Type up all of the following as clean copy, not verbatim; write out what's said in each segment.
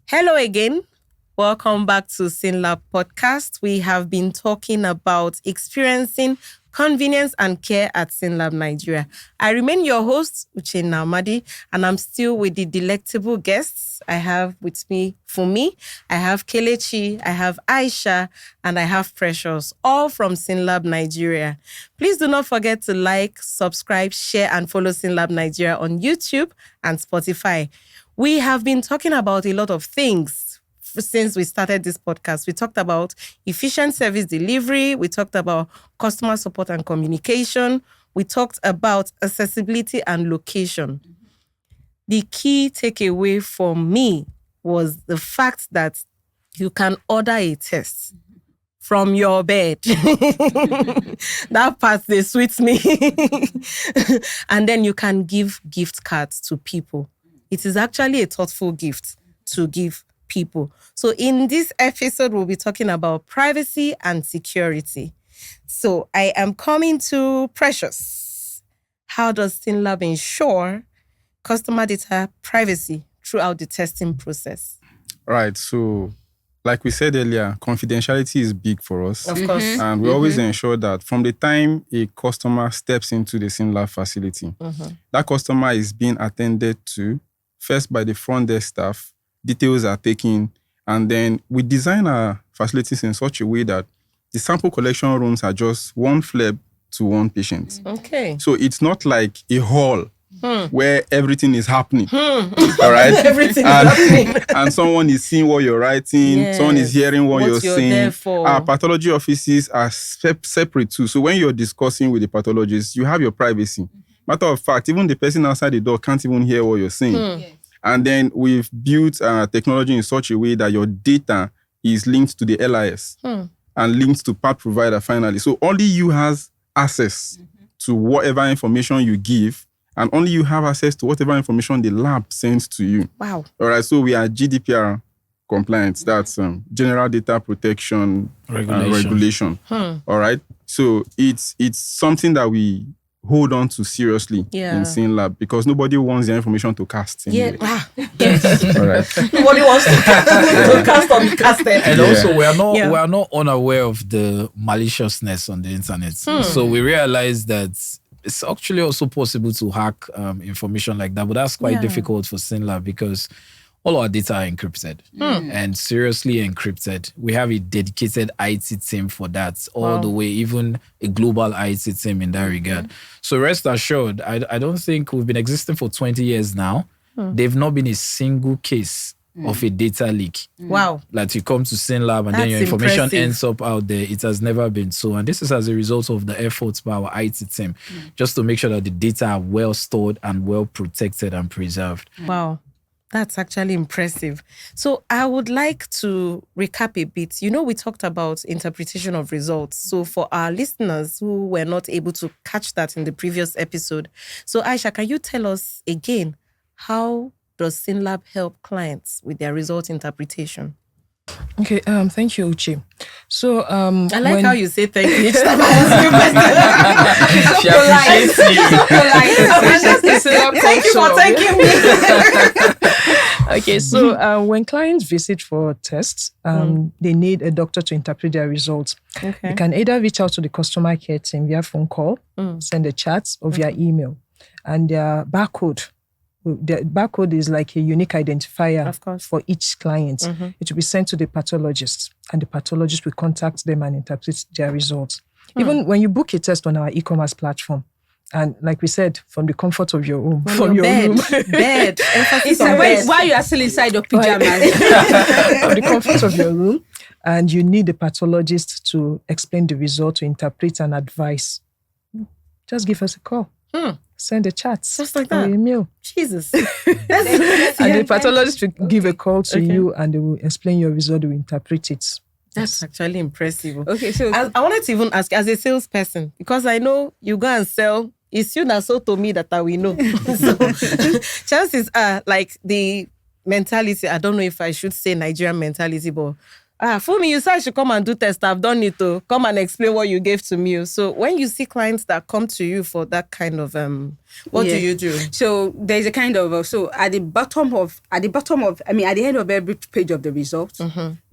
Hello again. Welcome back to SYNLAB podcast. We have been talking about experiencing convenience and care at SYNLAB Nigeria. I remain your host, Uchenna Amadi, and I'm still with the delectable guests. I have with me Funmi, I have Kelechi, I have Aisha, and I have Precious, all from SYNLAB Nigeria. Please do not forget to like, subscribe, share, and follow SYNLAB Nigeria on YouTube and Spotify. We have been talking about a lot of things since we started this podcast. We talked about efficient service delivery. We talked about customer support and communication. We talked about accessibility and location. The key takeaway for me was the fact that you can order a test from your bed. That part, they suits me. And then you can give gift cards to people. It is actually a thoughtful gift to give people. So in this episode, we'll be talking about privacy and security. So I am coming to Precious. How does SYNLAB ensure customer data privacy throughout the testing process? Right. So like we said earlier, confidentiality is big for us. Of course. And we always ensure that from the time a customer steps into the SYNLAB facility, that customer is being attended to first by the front desk staff, details are taken, and then we design our facilities in such a way that the sample collection rooms are just one flap to one patient. Okay. So it's not like a hall where everything is happening. All right? Everything is happening. And someone is seeing what you're writing, someone is hearing what you're saying. There for. Our pathology offices are separate too. So when you're discussing with the pathologist, you have your privacy. Matter of fact, even the person outside the door can't even hear what you're saying. Yes. And then we've built technology in such a way that your data is linked to the LIS and linked to part provider finally. So only you has access to whatever information you give, and only you have access to whatever information the lab sends to you. Wow. All right, so we are GDPR compliant. That's General Data Protection Regulation. All right, so it's something that we hold on to seriously in SYNLAB because nobody wants their information to cast. Yes. All right. Nobody wants to cast or be casted. And also, we are not unaware of the maliciousness on the internet. So we realize that it's actually also possible to hack information like that, but that's quite difficult for SYNLAB because all our data are encrypted and seriously encrypted. We have a dedicated IT team for that all the way, even a global IT team in that regard. So rest assured, I don't think we've been existing for 20 years now. They've not been a single case of a data leak. Wow. Like you come to SYNLAB and then your information ends up out there. It has never been so. And this is as a result of the efforts by our IT team, just to make sure that the data are well stored and well protected and preserved. Wow. That's actually impressive. So I would like to recap a bit. You know, we talked about interpretation of results. So for our listeners who were not able to catch that in the previous episode, so Aisha, can you tell us again, how does SYNLAB help clients with their result interpretation? Okay, thank you, Uche. So, I like how you say thank you each time I ask you questions. So polite. Thank you for thanking me. Okay, so when clients visit for tests, they need a doctor to interpret their results. Okay. You can either reach out to the customer care team via phone call, send a chat, or via email. And their barcode, the barcode is like a unique identifier for each client. It will be sent to the pathologist, and the pathologist will contact them and interpret their results. Even when you book a test on our e-commerce platform, and like we said, from the comfort of your home, from your room. Bed. It's while you are still inside your pajamas. From the comfort of your room, and you need a pathologist to explain the result, to interpret and advise. Just give us a call. Send a chat. Just like or that. a mail. Jesus. And the pathologist will give a call to you and they will explain your result, they will interpret it. That's actually impressive. Okay, so I wanted to even ask, as a salesperson, because I know you go and sell, it's you that sold to me that I will know. So chances are, like the mentality, I don't know if I should say Nigerian mentality, but for me, you said I should come and do test. I've done it to come and explain what you gave to me. So when you see clients that come to you for that kind of What do you do? So there's a kind of at the end of every page of the results,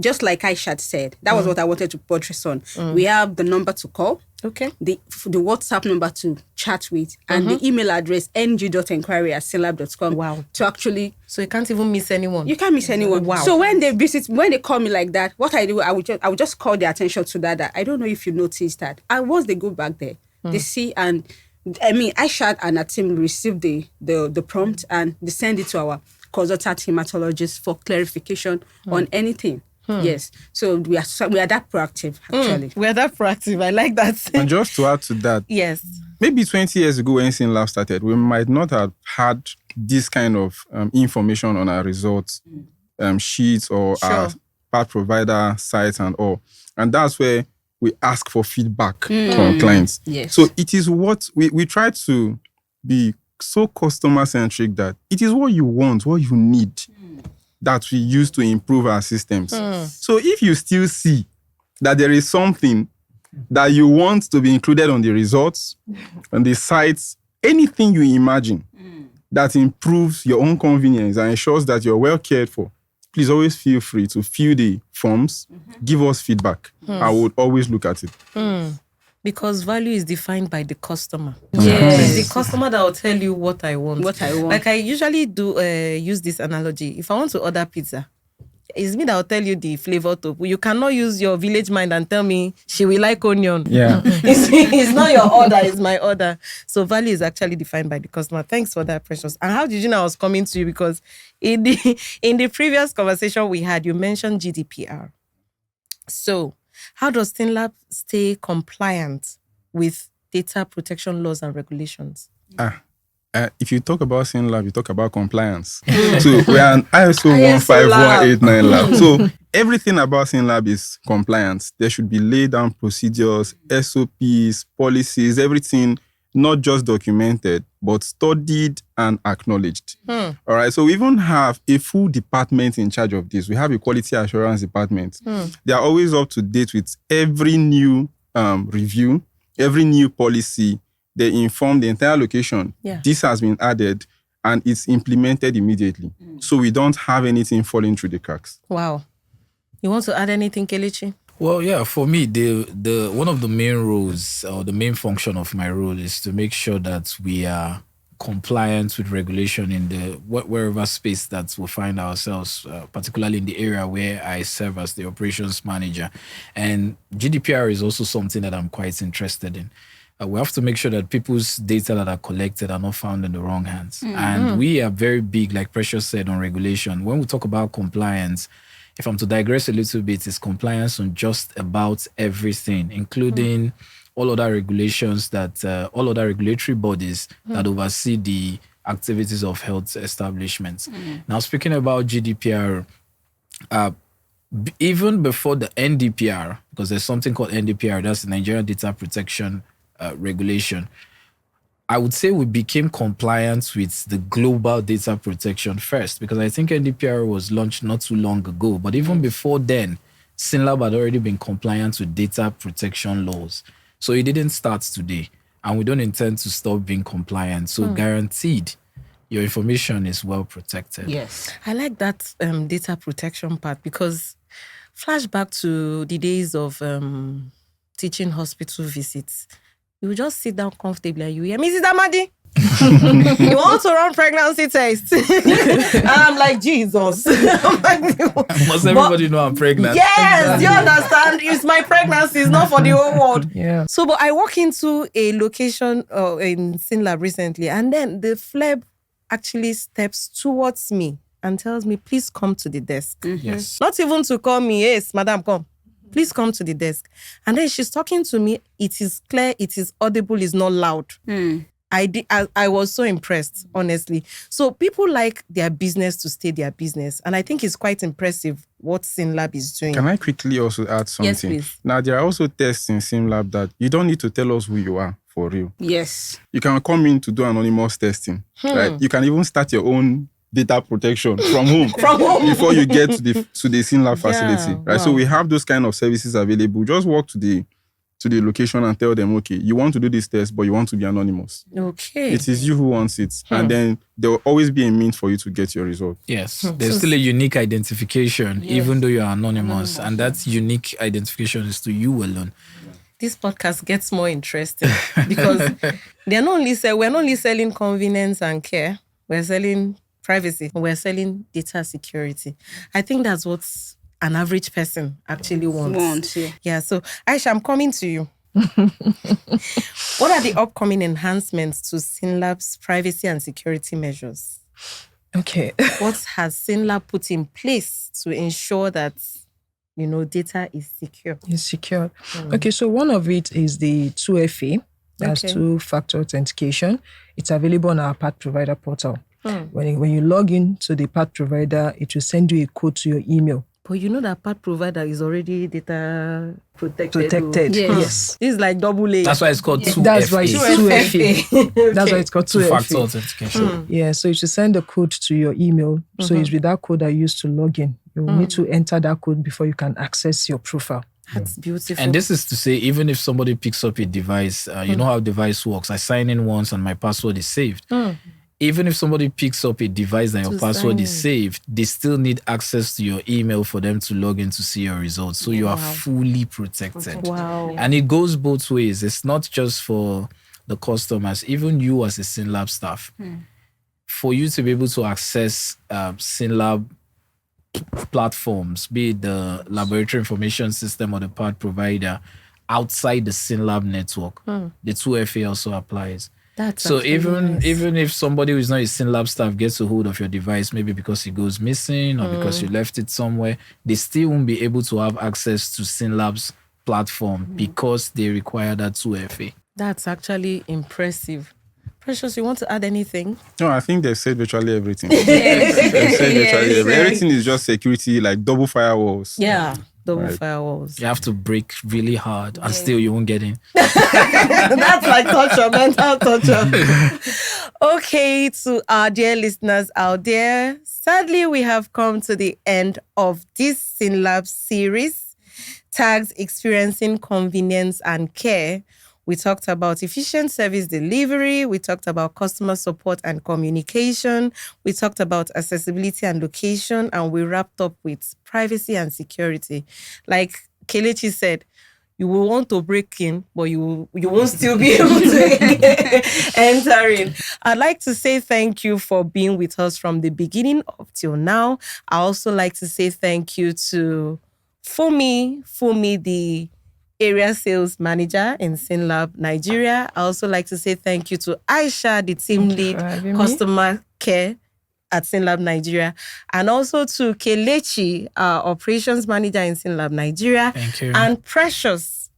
just like Aisha said, that was what I wanted to buttress on. We have the number to call, the WhatsApp number to chat with, and the email address ng.enquiry@synlab.com. Wow. To actually, so you can't even miss anyone. You can't miss anyone. Wow. So when they call me like that, what I do, I would just call their attention to that. I don't know if you noticed that. And once they go back there, they see, and Aisha and her team receive the prompt, and they send it to our consultant hematologist for clarification on anything. Yes. So we are that proactive, actually. We are that proactive. I like that. And just to add to that, yes, maybe 20 years ago when SYNLAB started, we might not have had this kind of information on our results sheets or our part provider sites and all. And that's where we ask for feedback from clients. Yes. So it is what we try to be so customer-centric that it is what you want, what you need, that we use to improve our systems. So if you still see that there is something that you want to be included on the results, on the sites, anything you imagine that improves your own convenience and ensures that you're well cared for, please always feel free to fill the forms, give us feedback. I would always look at it. Because value is defined by the customer. Yes. It's the customer that will tell you what I want. Like I usually do use this analogy. If I want to order pizza, it's me that will tell you the flavor to. You cannot use your village mind and tell me she will like onion. Yeah. It's not your order, it's my order. So value is actually defined by the customer. Thanks for that, Precious. And how did you know I was coming to you? Because in the previous conversation we had, you mentioned GDPR. So how does SYNLAB stay compliant with data protection laws and regulations? If you talk about SYNLAB, you talk about compliance. So we are an ISO 15189 lab. So everything about SYNLAB is compliance. There should be laid down procedures, SOPs, policies, everything not just documented, but studied and acknowledged. All right. So we even have a full department in charge of this. We have a quality assurance department. They are always up to date with every new review, every new policy. They inform the entire location. Yeah. This has been added and it's implemented immediately. So we don't have anything falling through the cracks. Wow. You want to add anything, Kelechi? Well, yeah, for me, the one of the main roles or the main function of my role is to make sure that we are compliant with regulation in the wherever space that we find ourselves, particularly in the area where I serve as the operations manager. And GDPR is also something that I'm quite interested in. We have to make sure that people's data that are collected are not found in the wrong hands. And we are very big, like Precious said, on regulation. When we talk about compliance, if I'm to digress a little bit, it's compliance on just about everything, including all other regulations all other regulatory bodies that oversee the activities of health establishments. Now, speaking about GDPR, even before the NDPR, because there's something called NDPR, that's the Nigerian Data Protection Regulation, I would say we became compliant with the global data protection first, because I think NDPR was launched not too long ago. But even before then, SYNLAB had already been compliant with data protection laws. So it didn't start today, and we don't intend to stop being compliant. So guaranteed, your information is well protected. Yes. I like that data protection part, because flashback to the days of teaching hospital visits. You just sit down comfortably and you hear, Mrs. Amadi, you want to run pregnancy test? And I'm like, Jesus. Must everybody know I'm pregnant? Yes, do you understand? It's my pregnancy, it's not for the whole world. Yeah. So, but I walk into a location in SYNLAB recently, and then the FLEB actually steps towards me and tells me, please come to the desk. Yes. Not even to call me, yes, madam, come. Please come to the desk. And then she's talking to me. It is clear, it is audible, it's not loud. I was so impressed, honestly. So people like their business to stay their business. And I think it's quite impressive what SYNLAB is doing. Can I quickly also add something? Yes, please. Now, there are also tests in SYNLAB that you don't need to tell us who you are for real. Yes. You can come in to do anonymous testing. Right? You can even start your own data protection from home. Before you get to the SYNLAB facility. Right? Wow. So we have those kind of services available. Just walk to to the location and tell them, okay, you want to do this test, but you want to be anonymous. Okay. It is you who wants it. And then there will always be a means for you to get your result. Yes. There's still a unique identification, even though you're anonymous. And that unique identification is to you alone. This podcast gets more interesting because we're not only selling convenience and care, we're selling privacy, we're selling data security. I think that's what an average person actually wants. Yeah. So Aisha, I'm coming to you. What are the upcoming enhancements to SYNLAB's privacy and security measures? Okay. What has SYNLAB put in place to ensure that data is secure? It's secure. Okay, so one of it is the 2FA. That's two-factor authentication. It's available on our path provider portal. When you log in to the path provider, it will send you a code to your email. But you know that path provider is already data protected. Yes. It's like double A. That's why it's called 2FA. That's why it's 2FA. That's why it's called 2FA. Two-factor authentication. Yeah, so you should send the code to your email. So it's with that code I used to log in. You need to enter that code before you can access your profile. That's beautiful. And this is to say, even if somebody picks up a device, you know how device works. I sign in once and my password is saved. Even if somebody picks up a device and your password is saved, they still need access to your email for them to log in to see your results. So you are fully protected. Wow. And it goes both ways. It's not just for the customers, even you as a SYNLAB staff. For you to be able to access SYNLAB platforms, be it the laboratory information system or the path provider outside the SYNLAB network, the 2FA also applies. So even if somebody who is not a SYNLAB staff gets a hold of your device, maybe because it goes missing or because you left it somewhere, they still won't be able to have access to SYNLAB's platform because they require that 2FA. That's actually impressive. Precious, you want to add anything? No, I think they've said virtually everything. Everything is just security, like double firewalls. Yeah. Double firewalls. You have to break really hard and still you won't get in. That's like torture, mental torture. Okay, to our dear listeners out there, sadly, we have come to the end of this SYNLAB series, tagged Experiencing Convenience and Care. We talked about efficient service delivery. We talked about customer support and communication. We talked about accessibility and location. And we wrapped up with privacy and security. Like Kelechi said, you will want to break in, but you won't still be able to enter in. I'd like to say thank you for being with us from the beginning up till now. I also like to say thank you to Fumi, the area sales manager in SYNLAB Nigeria. I also like to say thank you to Aisha, the team lead customer care at SYNLAB Nigeria, and also to Kelechi, our operations manager in SYNLAB Nigeria. Thank you. And Precious,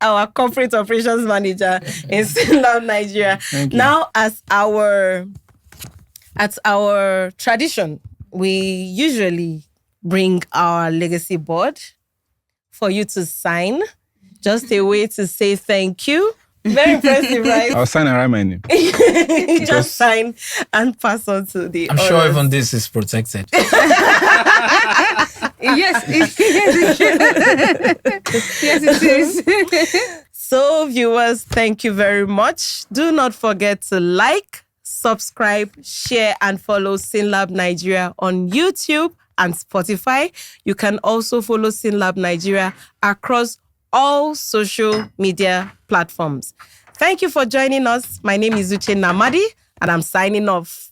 our corporate operations manager in SYNLAB Nigeria. Now, at our tradition, we usually bring our legacy board for you to sign. Just a way to say thank you. Very impressive, right? I'll sign and write my name. Just sign and pass on to the I'm others. sure even this is protected. Yes, it is. So, viewers, thank you very much. Do not forget to like, subscribe, share, and follow SYNLAB Nigeria on YouTube and Spotify. You can also follow SYNLAB Nigeria across all social media platforms. Thank you for joining us. My name is Uchenna Amadi, and I'm signing off.